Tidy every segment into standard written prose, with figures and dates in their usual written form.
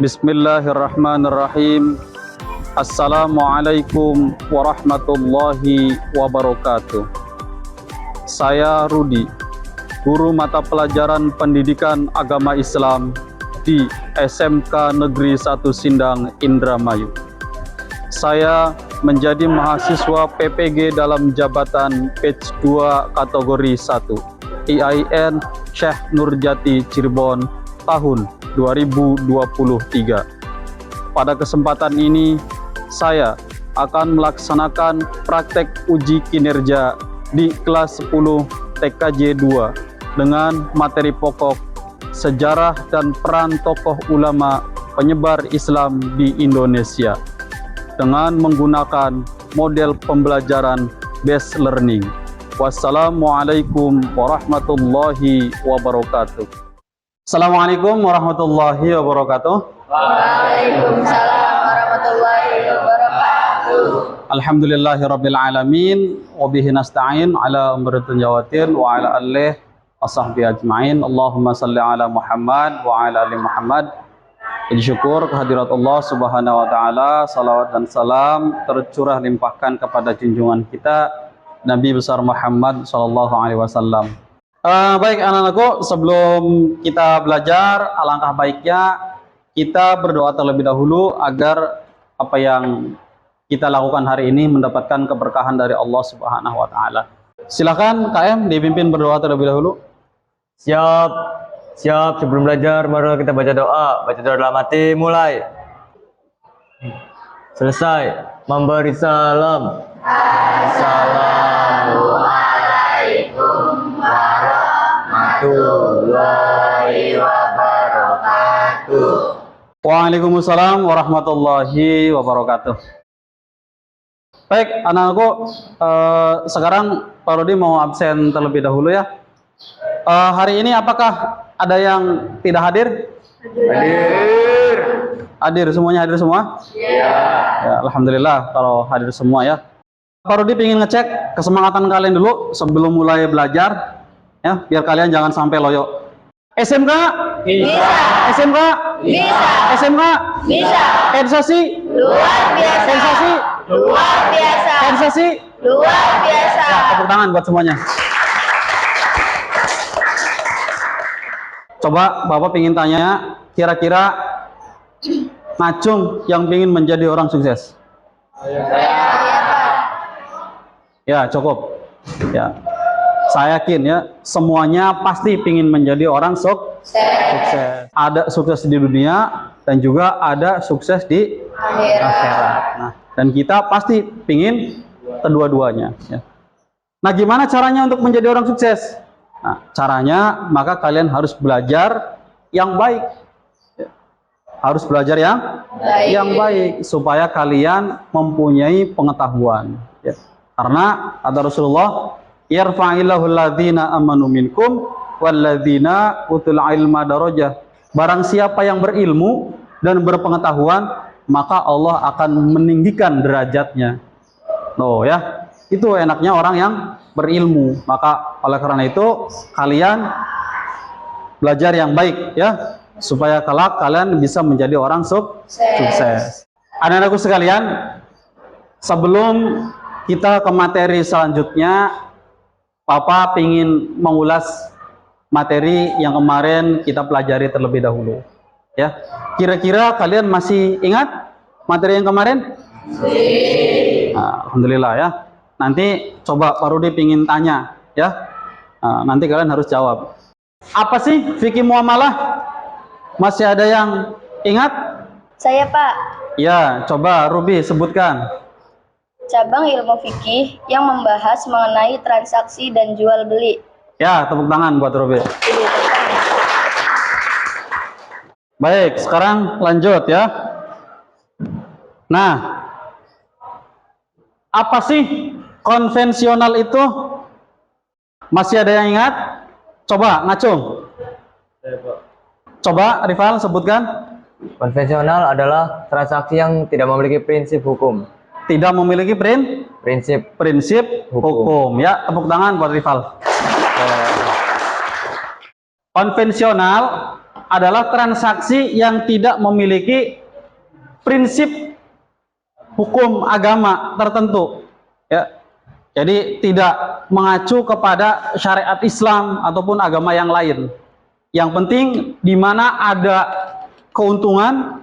Bismillahirrahmanirrahim. Assalamualaikum warahmatullahi wabarakatuh. Saya Rudi, guru mata pelajaran pendidikan agama Islam di SMK Negeri 1 Sindang, Indramayu. Saya menjadi mahasiswa PPG dalam jabatan batch 2 kategori 1 IAIN Syekh Nurjati Cirebon tahun 2023. Pada kesempatan ini saya akan melaksanakan praktek uji kinerja di kelas 10 TKJ 2 dengan materi pokok sejarah dan peran tokoh ulama penyebar Islam di Indonesia dengan menggunakan model pembelajaran based learning. Wassalamualaikum warahmatullahi wabarakatuh. Assalamualaikum warahmatullahi wabarakatuh. Waalaikumsalam warahmatullahi wabarakatuh. Alhamdulillahirabbil alamin wa bihi nasta'in ala umuri dunya waddin wa ala alihi washabbihi ajmain. Allahumma shalli ala Muhammad wa ala ali Muhammad. Puji syukur kehadirat Allah Subhanahu wa taala, salawat dan salam tercurah limpahkan kepada junjungan kita Nabi besar Muhammad sallallahu alaihi wasallam. Baik anak-anakku, sebelum kita belajar, alangkah baiknya kita berdoa terlebih dahulu agar apa yang kita lakukan hari ini mendapatkan keberkahan dari Allah Subhanahu wa taala. Silakan KM dipimpin berdoa terlebih dahulu. Siap. Sebelum belajar, mari kita baca doa. Baca doa dalam hati, mulai. Selesai. Memberi salam. Assalamualaikum warahmatullahi wabarakatuh. Waalaikumsalam warahmatullahi wabarakatuh. Baik, anak-anakku, sekarang Pak Rudi mau absen terlebih dahulu ya. Hari ini apakah ada yang tidak hadir? Hadir. Hadir semuanya, hadir semua? Iya. Ya, alhamdulillah kalau hadir semua ya. Pak Rudi ingin ngecek kesemangatan kalian dulu sebelum mulai belajar ya, biar kalian jangan sampai loyo. SMK? Bisa. SMK? Bisa. SMK? Bisa. Sensasi? Luar biasa. Sensasi? Luar biasa. Sensasi? Luar biasa. Ya, tepuk tangan buat semuanya. Coba Bapak ingin tanya, kira-kira ngacung yang ingin menjadi orang sukses? Ya, cukup. Ya, saya yakin ya, semuanya pasti ingin menjadi orang sukses. Ada sukses di dunia dan juga ada sukses di akhirat. Nah, dan kita pasti ingin kedua-duanya. Ya. Nah, gimana caranya untuk menjadi orang sukses? Nah, caranya maka kalian harus belajar yang baik. Ya. Harus belajar yang baik supaya kalian mempunyai pengetahuan. Ya. Karena ada Rasulullah, yarfa'illahu alladhina amanu minkum walladzina utul ilma darajah. Barang siapa yang berilmu dan berpengetahuan, maka Allah akan meninggikan derajatnya. Loh ya, itu enaknya orang yang berilmu. Maka oleh karena itu kalian belajar yang baik ya, supaya kelak kalian bisa menjadi orang sukses. Anak-anakku sekalian, sebelum kita ke materi selanjutnya, Papa ingin mengulas materi yang kemarin kita pelajari terlebih dahulu. Ya, kira-kira kalian masih ingat materi yang kemarin? Nah, alhamdulillah ya. Nanti coba Pak Rudi ingin tanya ya. Nah, nanti kalian harus jawab. Apa sih fikih muamalah? Masih ada yang ingat? Saya, Pak. Ya, coba Ruby sebutkan. Cabang ilmu fikih yang membahas mengenai transaksi dan jual beli. Ya, tepuk tangan buat Ruby. Baik, sekarang lanjut ya. Nah, apa sih konvensional itu? Masih ada yang ingat? Coba ngacung. Coba Rival sebutkan. Konvensional adalah transaksi yang tidak memiliki prinsip hukum. Tidak memiliki prinsip hukum. Ya, tepuk tangan buat Rival. Konvensional adalah transaksi yang tidak memiliki prinsip hukum agama tertentu, ya. Jadi tidak mengacu kepada syariat Islam ataupun agama yang lain. Yang penting di mana ada keuntungan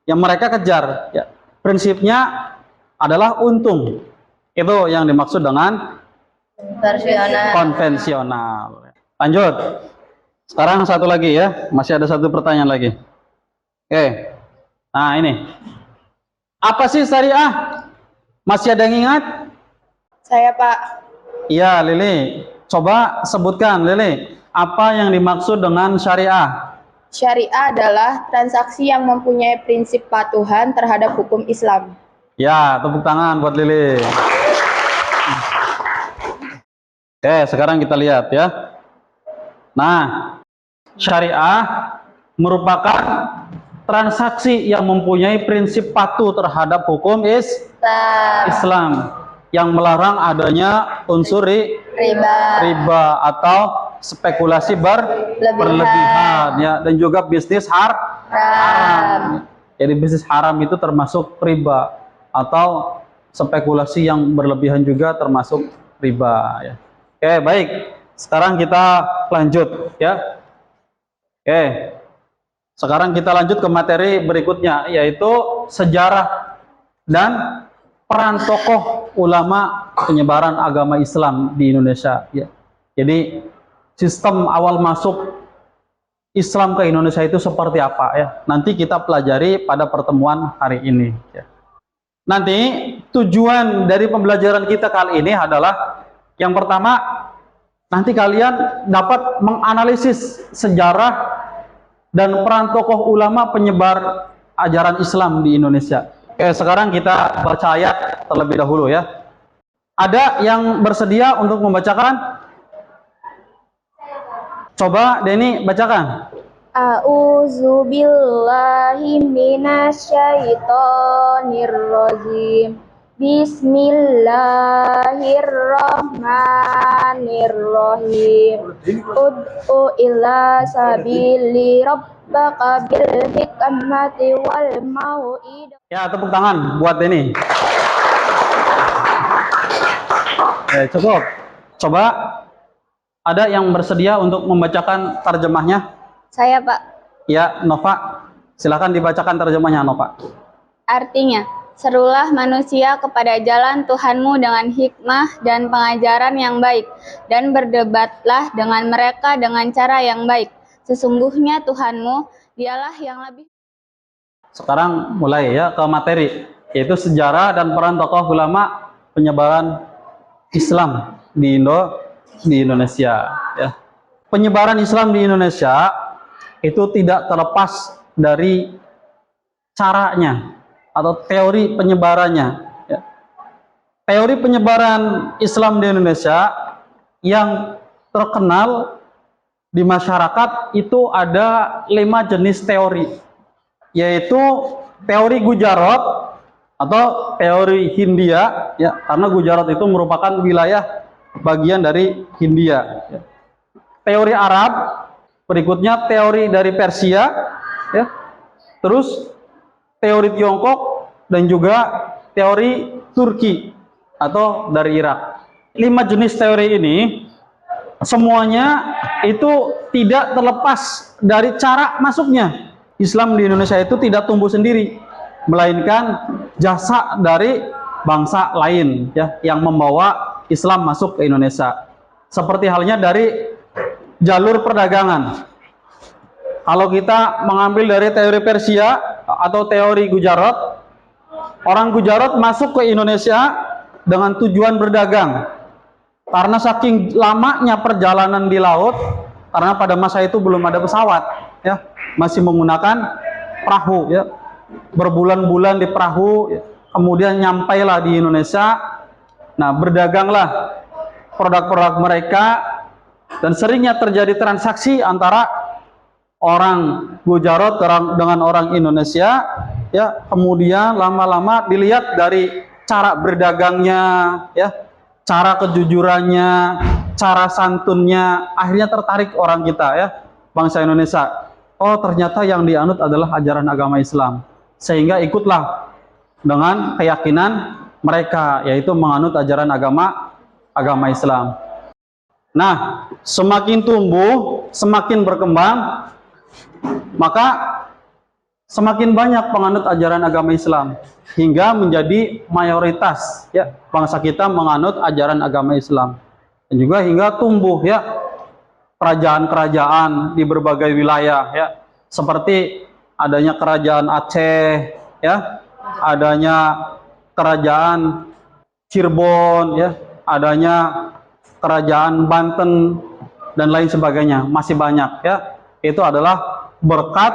yang mereka kejar, ya. Prinsipnya adalah untung. Itu yang dimaksud dengan konvensional. Lanjut. Sekarang satu lagi ya, masih ada satu pertanyaan lagi. Oke. Nah, ini. Apa sih syariah? Masih ada yang ingat? Saya, Pak. Iya, Lili. Coba sebutkan, Lili. Apa yang dimaksud dengan syariah? Syariah adalah transaksi yang mempunyai prinsip patuhan terhadap hukum Islam. Ya, tepuk tangan buat Lili. Oke, sekarang kita lihat ya. Nah, syariah merupakan transaksi yang mempunyai prinsip patuh terhadap hukum Islam yang melarang adanya unsur riba atau spekulasi berlebihan, ya, dan juga bisnis haram. Jadi bisnis haram itu termasuk riba, atau spekulasi yang berlebihan juga termasuk riba, ya. Oke, baik. Sekarang kita lanjut ya. Oke. Sekarang kita lanjut ke materi berikutnya, yaitu sejarah dan peran tokoh ulama penyebaran agama Islam di Indonesia, ya. Jadi sistem awal masuk Islam ke Indonesia itu seperti apa, ya. Nanti kita pelajari pada pertemuan hari ini, ya. Nanti tujuan dari pembelajaran kita kali ini adalah yang pertama, nanti kalian dapat menganalisis sejarah dan peran tokoh ulama penyebar ajaran Islam di Indonesia. Oke, sekarang kita baca ayat terlebih dahulu ya. Ada yang bersedia untuk membacakan? Coba Denny bacakan. A'udzu billahi minasyaitonir rajim. Bismillahirrahmanirrahim. Ud'u ila sabili rabbaka bil hikmati wal mau'idah. Ya, tepuk tangan buat Denny. Cukup. Coba ada yang bersedia untuk membacakan terjemahnya? Saya, Pak. Ya, Nova. Silakan dibacakan terjemahnya, Nova. Artinya, serulah manusia kepada jalan Tuhanmu dengan hikmah dan pengajaran yang baik, dan berdebatlah dengan mereka dengan cara yang baik. Sesungguhnya Tuhanmu, dialah yang lebih. Sekarang mulai ya ke materi, yaitu sejarah dan peran tokoh ulama penyebaran Islam di Indonesia, ya. Penyebaran Islam di Indonesia itu tidak terlepas dari caranya atau teori penyebarannya, ya. Teori penyebaran Islam di Indonesia yang terkenal di masyarakat itu ada 5 jenis teori, yaitu teori Gujarat atau teori Hindia, ya, karena Gujarat itu merupakan wilayah bagian dari Hindia, ya. Teori Arab, berikutnya teori dari Persia, ya. Terus teori Tiongkok dan juga teori Turki atau dari Irak. 5 jenis teori ini semuanya itu tidak terlepas dari cara masuknya. Islam di Indonesia itu tidak tumbuh sendiri, melainkan jasa dari bangsa lain, ya, yang membawa Islam masuk ke Indonesia. Seperti halnya dari jalur perdagangan. Kalau kita mengambil dari teori Persia atau teori Gujarat, orang Gujarat masuk ke Indonesia dengan tujuan berdagang. Karena saking lamanya perjalanan di laut, karena pada masa itu belum ada pesawat, ya, masih menggunakan perahu, ya. Berbulan-bulan di perahu, ya. Kemudian nyampailah di Indonesia. Nah, berdaganglah produk-produk mereka, dan seringnya terjadi transaksi antara orang Gujarat dengan orang Indonesia, ya. Kemudian lama-lama dilihat dari cara berdagangnya, ya, cara kejujurannya, cara santunnya, akhirnya tertarik orang kita, ya, bangsa Indonesia. oh ternyata yang dianut adalah ajaran agama Islam. Sehingga ikutlah dengan keyakinan mereka, yaitu menganut ajaran agama Islam. Nah, semakin tumbuh, semakin berkembang, maka semakin banyak penganut ajaran agama Islam hingga menjadi mayoritas ya bangsa kita menganut ajaran agama Islam. Dan juga hingga tumbuh ya kerajaan-kerajaan di berbagai wilayah ya, seperti adanya kerajaan Aceh ya, adanya kerajaan Cirebon ya, adanya kerajaan Banten dan lain sebagainya, masih banyak ya. Itu adalah berkat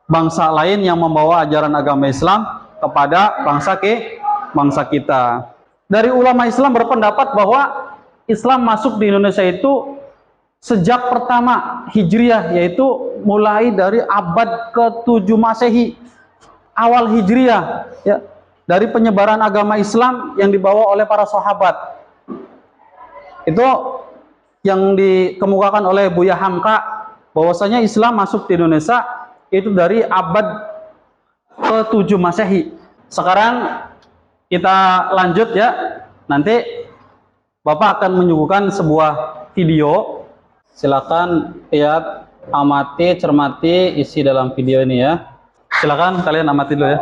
bangsa lain yang membawa ajaran agama Islam kepada bangsa kita. Dari ulama Islam berpendapat bahwa Islam masuk di Indonesia itu sejak pertama Hijriah, yaitu mulai dari abad ke-7 Masehi, awal Hijriah ya, dari penyebaran agama Islam yang dibawa oleh para sahabat. Itu yang dikemukakan oleh Buya Hamka, bahwasanya Islam masuk di Indonesia itu dari abad ke-7 Masehi. Sekarang kita lanjut ya. Nanti Bapak akan menyuguhkan sebuah video. Silakan lihat, amati, cermati isi dalam video ini ya. Silakan kalian amati dulu ya.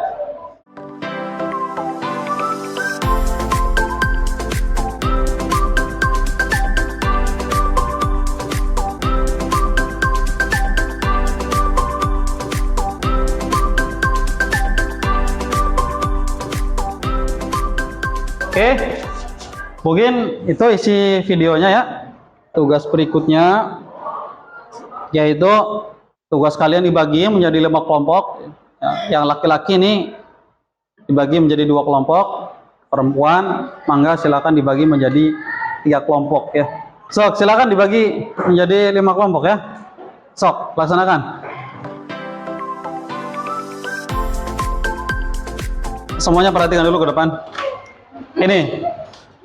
Oke, mungkin itu isi videonya ya. Tugas berikutnya yaitu tugas kalian dibagi menjadi 5 kelompok. Yang laki-laki ini dibagi menjadi 2 kelompok, perempuan mangga silakan dibagi menjadi 3 kelompok ya. Sok, silakan dibagi menjadi 5 kelompok ya. Sok, laksanakan. Semuanya perhatikan dulu ke depan. Ini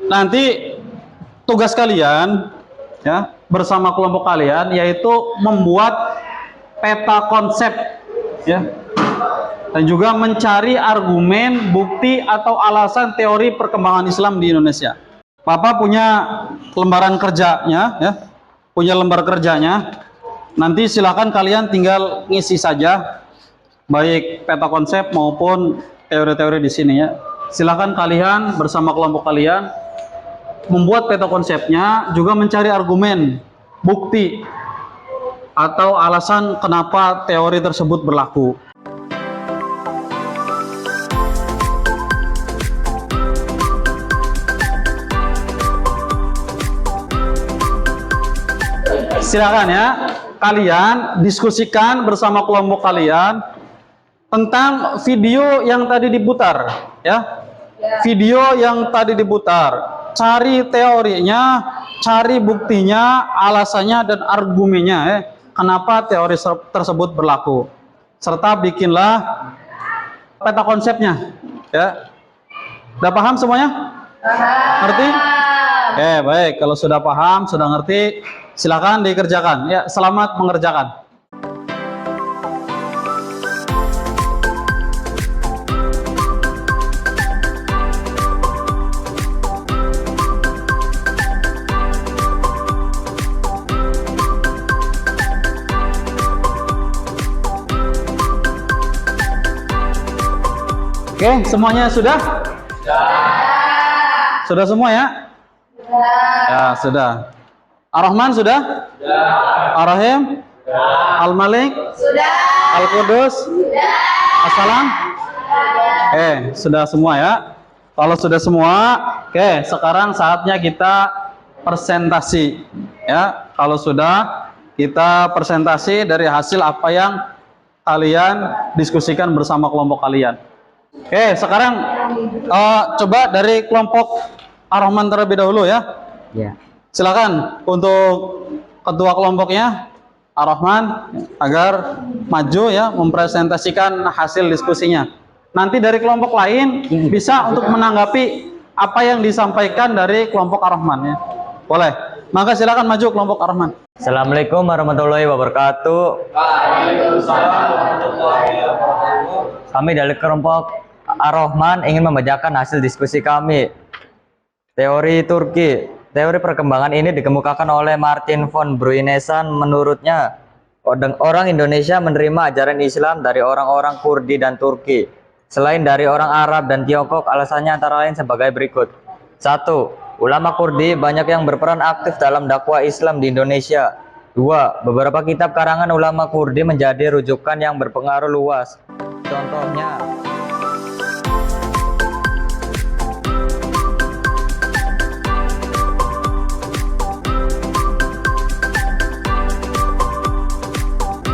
nanti tugas kalian ya bersama kelompok kalian yaitu membuat peta konsep ya, dan juga mencari argumen, bukti atau alasan teori perkembangan Islam di Indonesia. Bapak punya lembaran kerjanya ya, punya lembar kerjanya. Nanti silakan kalian tinggal ngisi saja baik peta konsep maupun teori-teori di sini ya. Silakan kalian bersama kelompok kalian membuat peta konsepnya, juga mencari argumen, bukti atau alasan kenapa teori tersebut berlaku. Silakan ya, kalian diskusikan bersama kelompok kalian tentang video yang tadi diputar ya. Video yang tadi diputar, cari teorinya, cari buktinya, alasannya dan argumennya ya, kenapa teori tersebut berlaku, serta bikinlah peta konsepnya ya. Udah paham semuanya? Ngerti? Baik, kalau sudah paham, sudah ngerti, silakan dikerjakan ya. Selamat mengerjakan. Oke, semuanya sudah? Sudah semua ya? Ya, sudah. Ar-Rahman sudah? Ar-Rahim? Al-Malik? Sudah. Al-Qudus? Sudah. As-Salam? Sudah semua ya. Kalau sudah semua, oke, sekarang saatnya kita presentasi ya. Kalau sudah, kita presentasi dari hasil apa yang kalian diskusikan bersama kelompok kalian. Oke, sekarang coba dari kelompok Ar-Rahman terlebih dahulu ya. Ya. Silakan untuk ketua kelompoknya Ar-Rahman agar maju ya mempresentasikan hasil diskusinya. Nanti dari kelompok lain bisa untuk menanggapi apa yang disampaikan dari kelompok Ar-Rahman ya. Boleh. Maka silakan maju kelompok Ar-Rahman. Assalamualaikum warahmatullahi wabarakatuh. Kami dari kelompok Ar-Rahman ingin membacakan hasil diskusi kami. Teori Turki. Teori perkembangan ini dikemukakan oleh Martin von Bruinesan. Menurutnya, orang Indonesia menerima ajaran Islam dari orang-orang Kurdi dan Turki, selain dari orang Arab dan Tiongkok. Alasannya antara lain sebagai berikut. 1. Ulama Kurdi banyak yang berperan aktif dalam dakwah Islam di Indonesia. 2. Beberapa kitab karangan ulama Kurdi menjadi rujukan yang berpengaruh luas. Contohnya,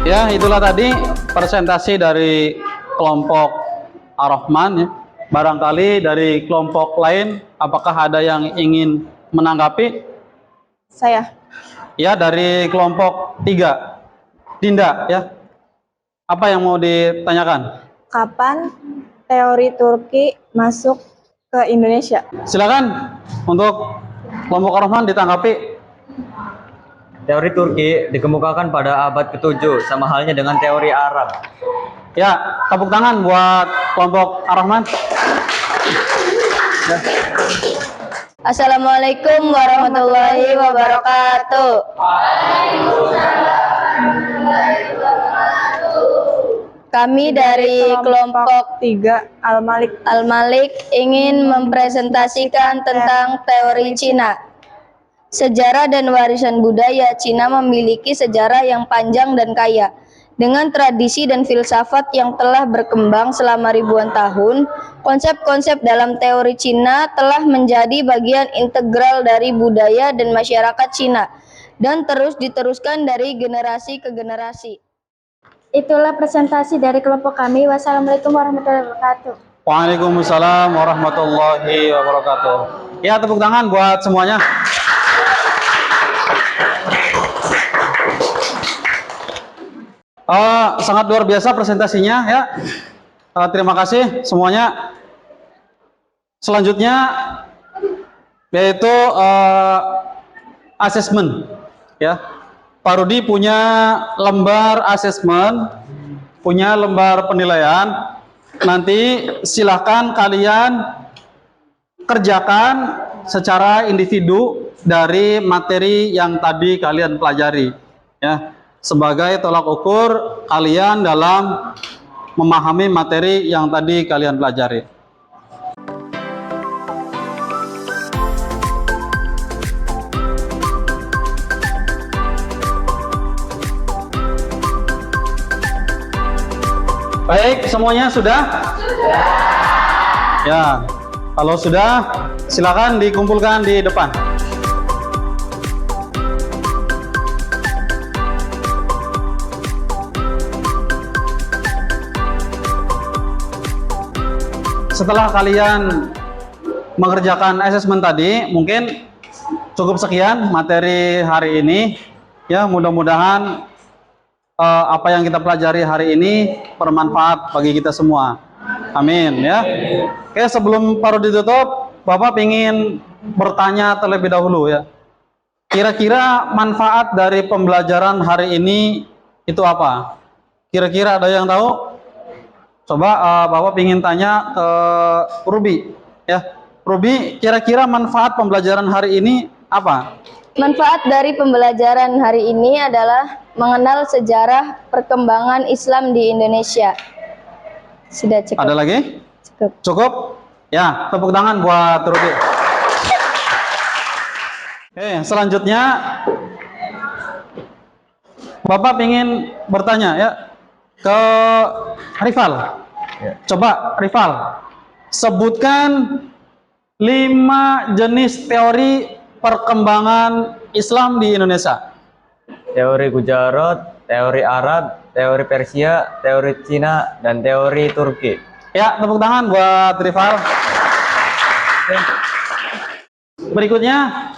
Ya, itulah tadi presentasi dari kelompok Ar-Rahman ya. Barangkali dari kelompok lain, apakah ada yang ingin menanggapi? Saya. Ya, dari kelompok 3, Dinda ya. Apa yang mau ditanyakan? Kapan teori Turki masuk ke Indonesia? Silakan untuk kelompok Ar-Rahman ditanggapi. teori Turki dikemukakan pada abad ke-7, sama halnya dengan teori Arab. Ya, tepuk tangan buat kelompok Ar-Rahman. Ya. Assalamualaikum warahmatullahi wabarakatuh. Kami dari kelompok 3 Al-Malik. Al-Malik ingin mempresentasikan tentang teori Cina. Sejarah dan warisan budaya Cina memiliki sejarah yang panjang dan kaya. Dengan tradisi dan filsafat yang telah berkembang selama ribuan tahun, konsep-konsep dalam teori Cina telah menjadi bagian integral dari budaya dan masyarakat Cina dan terus diteruskan dari generasi ke generasi. Itulah presentasi dari kelompok kami. Wassalamualaikum warahmatullahi wabarakatuh. Waalaikumsalam warahmatullahi wabarakatuh. Ya, tepuk tangan buat semuanya. Sangat luar biasa presentasinya ya. Terima kasih semuanya. Selanjutnya yaitu asesmen ya. Pak Rudi punya lembar asesmen, punya lembar penilaian. Nanti silahkan kalian kerjakan secara individu dari materi yang tadi kalian pelajari ya, sebagai tolak ukur kalian dalam memahami materi yang tadi kalian pelajari. Baik, semuanya sudah? Ya, kalau sudah, silakan dikumpulkan di depan. Setelah kalian mengerjakan asesmen tadi, mungkin cukup sekian materi hari ini. Ya, mudah-mudahan apa yang kita pelajari hari ini bermanfaat bagi kita semua. Amin ya. Oke, sebelum paruh ditutup, Bapak ingin bertanya terlebih dahulu ya. Kira-kira manfaat dari pembelajaran hari ini itu apa? Kira-kira ada yang tahu? Coba Bapak ingin tanya ke Ruby ya. Ruby, kira-kira manfaat pembelajaran hari ini apa? Manfaat dari pembelajaran hari ini adalah mengenal sejarah perkembangan Islam di Indonesia. Sudah cukup. Ada lagi? Cukup. Cukup? Ya, tepuk tangan buat Ruby. Oke, selanjutnya Bapak ingin bertanya ya ke Rival. Coba Rival, sebutkan 5 jenis teori perkembangan Islam di Indonesia. Teori Gujarat, teori Arab, teori Persia, teori Cina, dan teori Turki. Ya, tepuk tangan buat Rival. Berikutnya,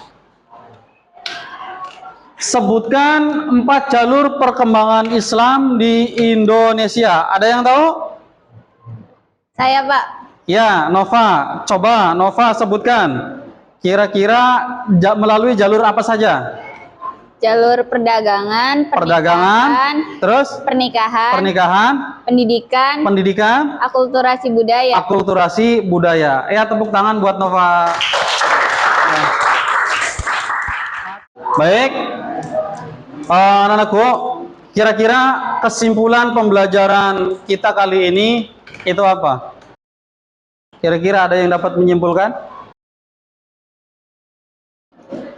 sebutkan 4 jalur perkembangan Islam di Indonesia. Ada yang tahu? Saya, Pak. Ya, Nova. Coba Nova sebutkan. Kira-kira melalui jalur apa saja? jalur perdagangan, terus pernikahan, pendidikan, akulturasi budaya. Akulturasi budaya. Ya, tepuk tangan buat Nova. Ya. Baik, anak-anakku, kira-kira kesimpulan pembelajaran kita kali ini itu apa? Kira-kira ada yang dapat menyimpulkan?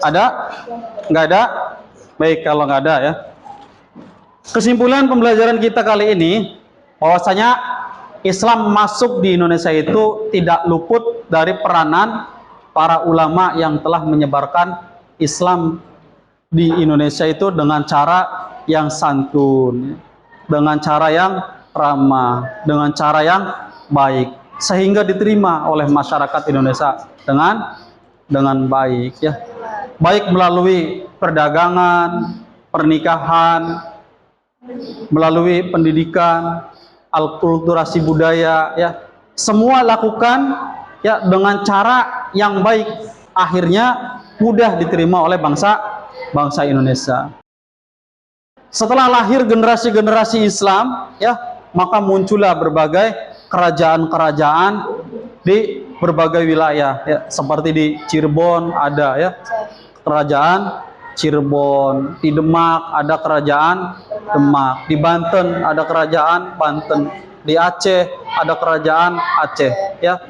Ada? Nggak ada? Baik, kalau nggak ada ya. Kesimpulan pembelajaran kita kali ini, bahwasanya Islam masuk di Indonesia itu tidak luput dari peranan para ulama yang telah menyebarkan Islam di Indonesia itu dengan cara yang santun, dengan cara yang ramah, dengan cara yang baik, sehingga diterima oleh masyarakat Indonesia dengan baik ya. Baik melalui perdagangan, pernikahan, melalui pendidikan, akulturasi budaya ya. Semua lakukan ya dengan cara yang baik, akhirnya mudah diterima oleh bangsa Indonesia. Setelah lahir generasi-generasi Islam ya, maka muncullah berbagai kerajaan-kerajaan di berbagai wilayah ya, seperti di Cirebon ada ya kerajaan Cirebon, di Demak ada kerajaan Demak, di Banten ada kerajaan Banten, di Aceh ada kerajaan Aceh ya.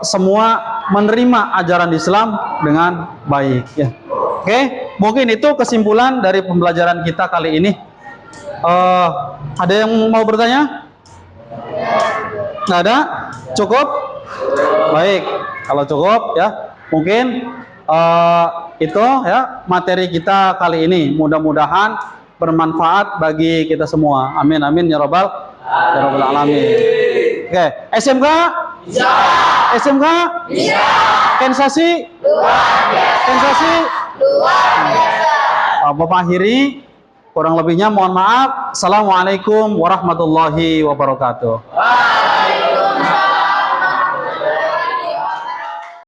Semua menerima ajaran Islam dengan baik ya. Oke, mungkin itu kesimpulan dari pembelajaran kita kali ini. Ada yang mau bertanya? Nggak ada? Cukup? Baik, kalau cukup ya, mungkin itu ya materi kita kali ini. Mudah-mudahan bermanfaat bagi kita semua. Amin amin ya robbal alamin. Oke, SMK? Bisa. SMK? Bisa. Pensasi? Luar biasa. Pensasi? Luar biasa. Bapak akhiri, kurang lebihnya mohon maaf. Assalamualaikum warahmatullahi wabarakatuh.